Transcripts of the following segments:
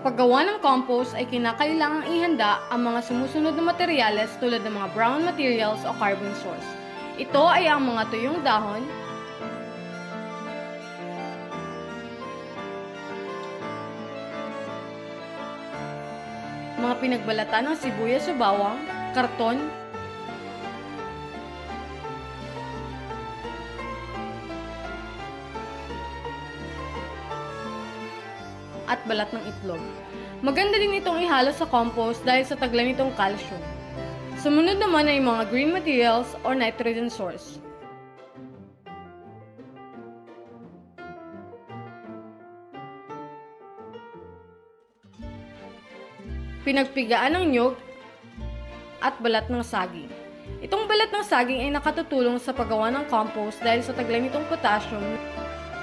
paggawa ng compost ay kinakailangang ihanda ang mga sumusunod na materyales tulad ng mga brown materials o carbon source. Ito ay ang mga tuyong dahon, mga pinagbalatan ng sibuyas o bawang, karton, at balat ng itlog. Maganda din itong ihalo sa compost dahil sa taglay nitong calcium. Sumunod naman ay mga green materials or nitrogen source. Pinagpigaan ng niyog at balat ng saging. Itong balat ng saging ay nakatutulong sa paggawa ng compost dahil sa taglay nitong potassium.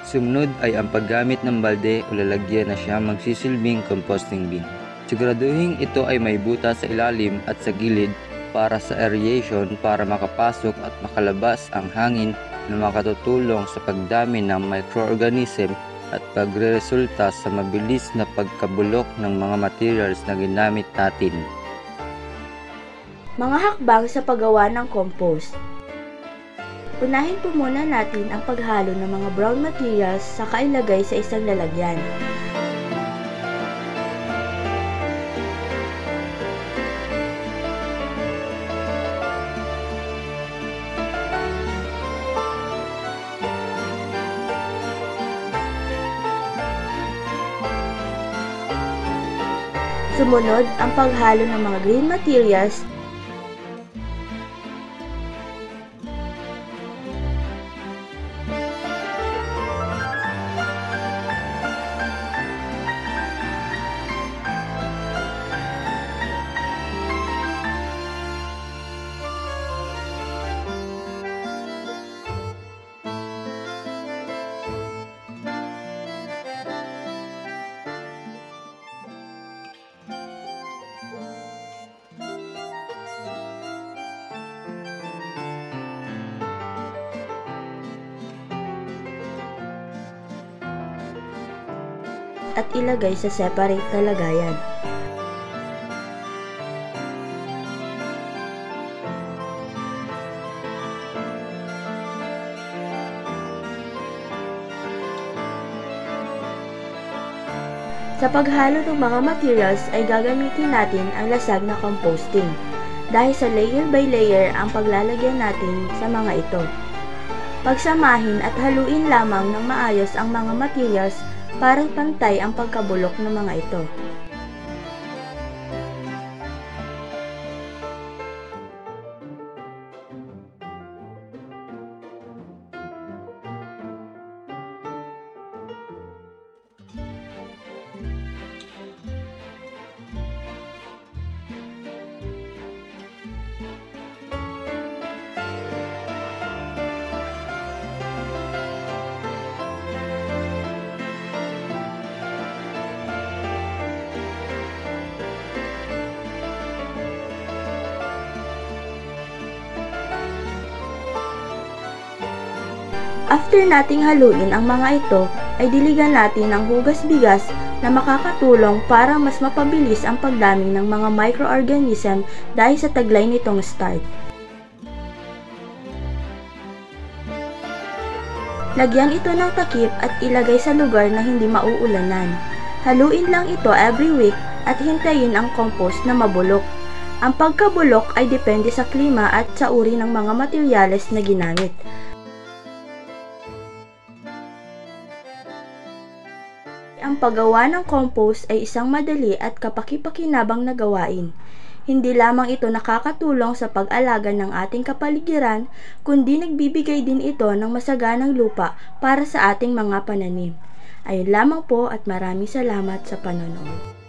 Sumunod ay ang paggamit ng balde o lalagyan na siya magsisilbing composting bin. Siguraduhin ito ay may butas sa ilalim at sa gilid para sa aeration para makapasok at makalabas ang hangin na makatutulong sa pagdami ng microorganism at pagreresulta sa mabilis na pagkabulok ng mga materials na ginamit natin. Mga hakbang sa paggawa ng compost. Unahin po muna natin ang paghalo ng mga brown materials saka ilagay sa isang lalagyan. Sumunod ang paghalo ng mga green materials . At ilagay sa separate na lagayan. Sa paghalo ng mga materials ay gagamitin natin ang lasag na composting dahil sa layer by layer ang paglalagyan natin sa mga ito. Pagsamahin at haluin lamang ng maayos ang mga materials para pantay ang pagkabulok ng mga ito. After nating haluin ang mga ito, ay diligan natin ng hugas bigas na makakatulong para mas mapabilis ang pagdami ng mga microorganism dahil sa taglay nitong start. Lagyan ito ng takip at ilagay sa lugar na hindi mauulanan. Haluin lang ito every week at hintayin ang compost na mabulok. Ang pagkabulok ay depende sa klima at sa uri ng mga materyales na ginamit. Ang paggawa ng compost ay isang madali at kapaki-pakinabang na gawain. Hindi lamang ito nakakatulong sa pag-alaga ng ating kapaligiran, kundi nagbibigay din ito ng masaganang lupa para sa ating mga pananim. Ayun lamang po at maraming salamat sa panonood.